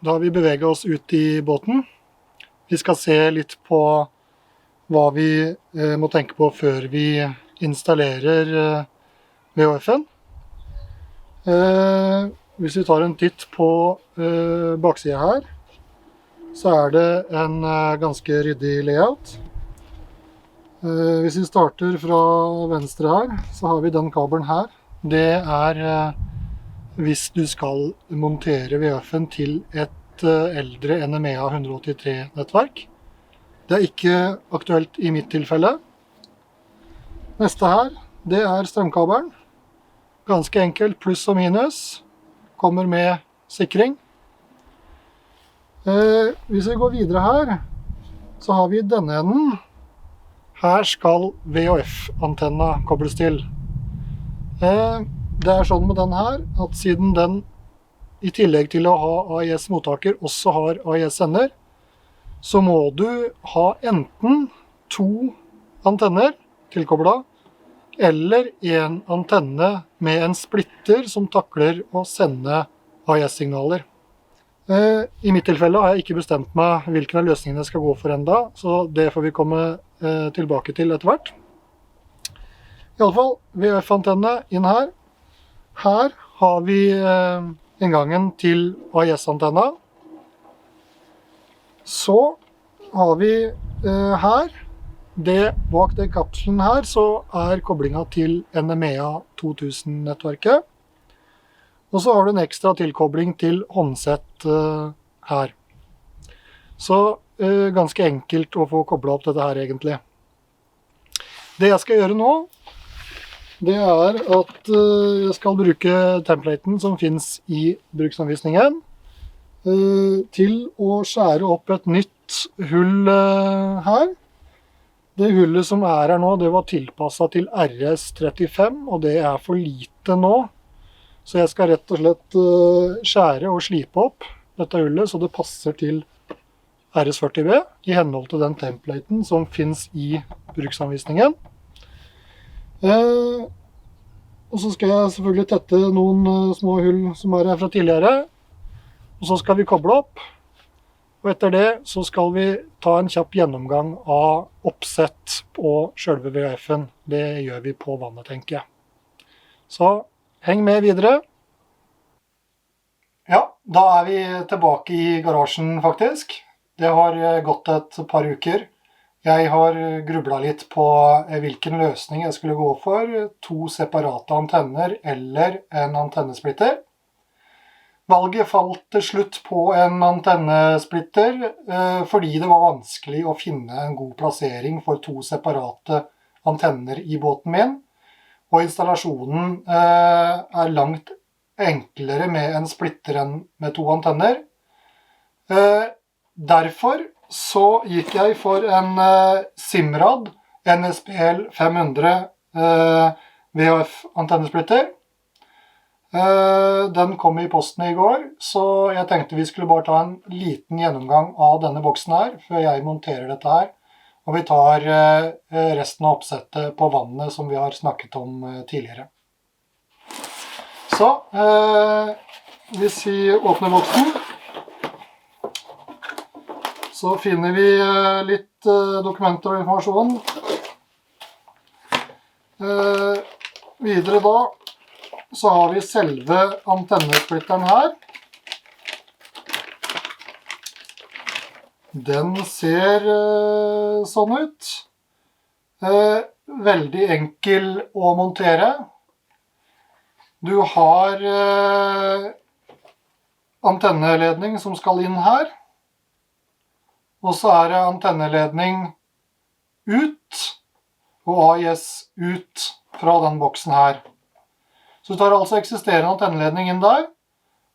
da har vi beveget oss ut i båten. Vi skal se litt på hva vi må tenke på før vi installerer VHF-en. Hvis vi tar en titt på baksiden her, så er det en ganske ryddig layout. Hvis vi starter fra venstre her, så har vi den kabelen her. Det er hvis du skal montere VHF-en til et eldre NMEA 183-nettverk. Det er ikke aktuelt i mitt tilfelle. Neste her, det er strømkabelen. Ganske enkelt, pluss og minus. Kommer med sikring. Hvis vi går videre her, så har vi denne enden. Her skal VHF-antenna kobles til. Det er sånn med den her, at siden den i tillegg til å ha AIS-mottaker også har AIS-sender, så må du ha enten 2 antenner tilkoblet, eller en antenne med en splitter som takler å sende AIS-signaler. I mitt tilfelle har jeg ikke bestemt meg hvilken av løsningene jeg skal gå for enda, så det får vi komme tilbake til etter hvert. I alle fall, VHF-antenne inn her. Her har vi inngangen til AIS-antenna. Så har vi her, bak den kapselen her, så er koblingen til NMEA 2000-nettverket. Og så har du en ekstra tilkobling til håndsett her. Så ganske enkelt å få koblet opp dette her egentlig. Det jeg skal gjøre nå, det er at jeg skal bruke templaten som finnes i bruksanvisningen til å skjære opp et nytt hull her. Det hullet som er her nå, det var tilpasset til RS35, og det er for lite nå. Så jeg skal rett og slett skjære og slipe opp dette hullet, så det passer til RS40B, i henhold til den templaten som finnes i bruksanvisningen. Og så skal jeg selvfølgelig tette noen små hull som er her fra tidligere. Og så skal vi koble opp. Og etter det så skal vi ta en kjapp gjennomgang av oppsett på selve VHF-en. Det gjør vi på vannet, tenker jeg. Så heng med videre. Ja, da er vi tilbake i garasjen faktisk. Det har gått et par uker. Jeg har grublet litt på hvilken løsning jeg skulle gå for. 2 separate antenner eller en antennesplitter. Valget falt til slutt på en antennesplitter fordi det var vanskelig å finne en god plassering for 2 separate antenner i båten min. Og installasjonen er langt enklere med en splitter enn med 2 antenner. Derfor så gikk jeg for en Simrad NSPL 500 VHF-antennesplitter. Den kom i posten i går, så jeg tenkte vi skulle bare ta en liten gjennomgang av denne boksen her, før jeg monterer dette her. Og vi tar resten av oppsettet på vannet som vi har snakket om tidligere. Så, hvis vi åpner boksen, så finner vi litt dokumenter og informasjon. Videre da, så har vi selve antennesplitteren her. Den ser sånn ut. Veldig enkel å montere. Du har antenneledning som skal inn her. Og så er det antenneledning ut og AIS ut fra den boksen her. Så du tar altså eksisterende antenneledning inn der,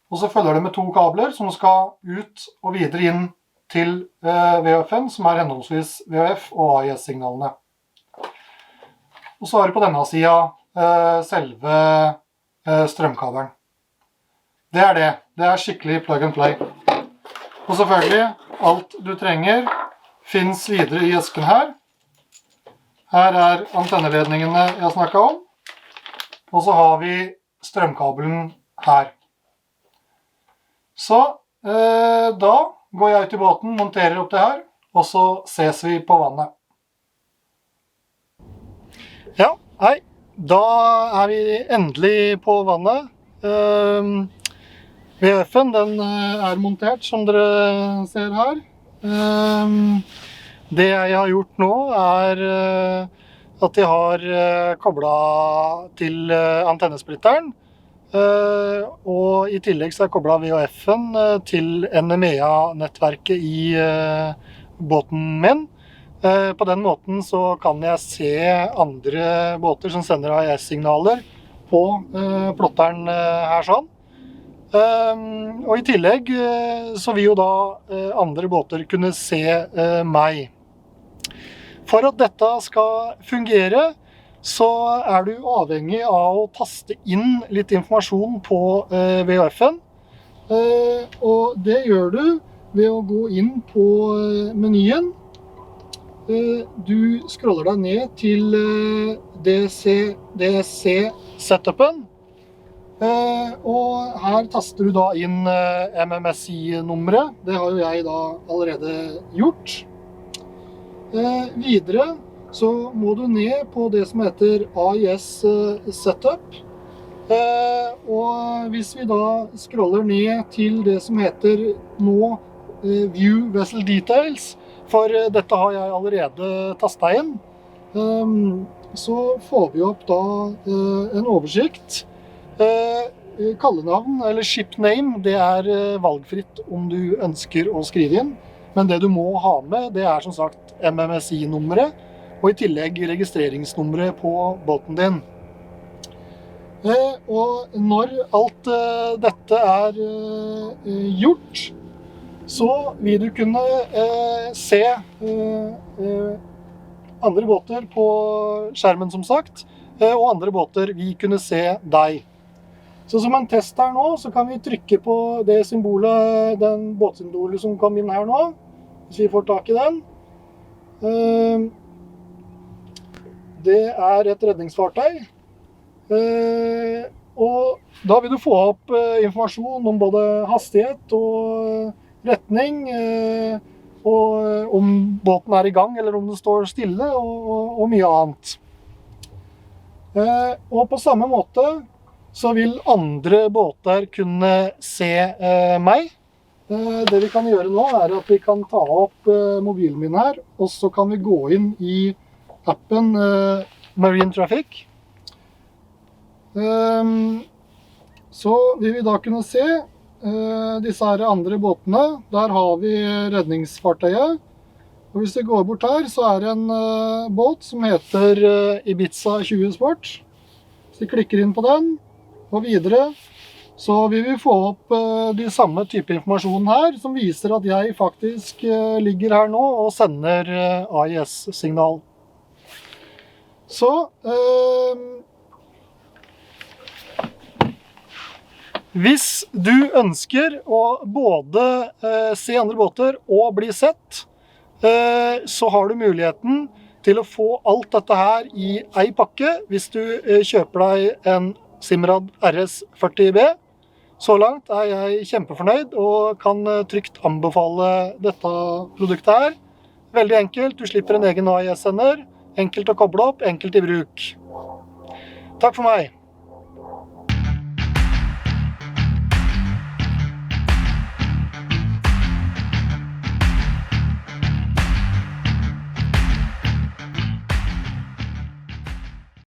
og så følger det med 2 kabler som skal ut og videre inn til VHF-en, som er henholdsvis VHF og AIS-signalene. Og så har du på denne siden selve strømkabelen. Det er det. Det er skikkelig plug and play. Og selvfølgelig, alt du trenger finnes videre i esken her. Her er antenneledningene jeg snakket om. Og så har vi strømkabelen her. Så Da går jeg ut i båten, monterer opp det her, og så ses vi på vannet. Ja, hei. Da er vi endelig på vannet. VHF-en, den er montert, som dere ser her. Det jeg har gjort nå er at jeg har koblet til antennesplitteren, og i tillegg så er jeg koblet VHF-en til NMEA-nettverket i båten min. På den måten så kan jeg se andre båter som sender AIS-signaler på plotteren her sånn. Og i tillegg så vil jo da andre båter kunne se meg. For at dette skal fungere, så er du avhengig av å taste inn litt informasjon på VHF-en. Og det gjør du ved å gå inn på menyen. Du scroller deg ned til DSC-setupen, og her taster du da inn MMSI-nummeret. Det har jo jeg da allerede gjort. Videre så må du ned på det som heter AIS Setup, og hvis vi da scroller ned til det som heter nå View Vessel Details, for dette har jeg allerede tastet inn, så får vi opp da en oversikt. Kallenavn, eller ship name, det er valgfritt om du ønsker å skrive inn. Men det du må ha med, det er som sagt MMSI-nummeret, og i tillegg registreringsnummeret på båten din. Og når alt dette er gjort, så vil du kunne se andre båter på skjermen som sagt, og andre båter vil kunne se deg. Så som en test her nå, så kan vi trykke på det symbolet, den båtsymbolet som kom inn her nå, hvis vi får tak i den. Det er et redningsfartøy. Og da vil du få opp informasjon om både hastighet og retning, og om båten er i gang eller om den står stille, og mye annet. Og på samme måte så vil andre båter kunne se meg. Det vi kan gjøre nå er at vi kan ta opp mobilen min her, og så kan vi gå inn i appen Marine Traffic. Så vil vi da kunne se disse her andre båtene. Der har vi redningsfartøyet. Og hvis vi går bort her, så er det en båt som heter Ibiza 20 Sport. Hvis vi klikker inn på den, og videre, så vil vi få opp de samme type informasjon her, som viser at jeg faktisk ligger her nå og sender AIS-signal. Så hvis du ønsker å både se andre båter og bli sett, så har du muligheten til å få alt dette her i en pakke hvis du kjøper deg en Simrad RS40B. Så langt er jeg kjempefornøyd og kan trygt anbefale dette produktet her. Veldig enkelt, du slipper en egen AIS-sender, enkelt å koble opp, enkelt i bruk. Takk for meg.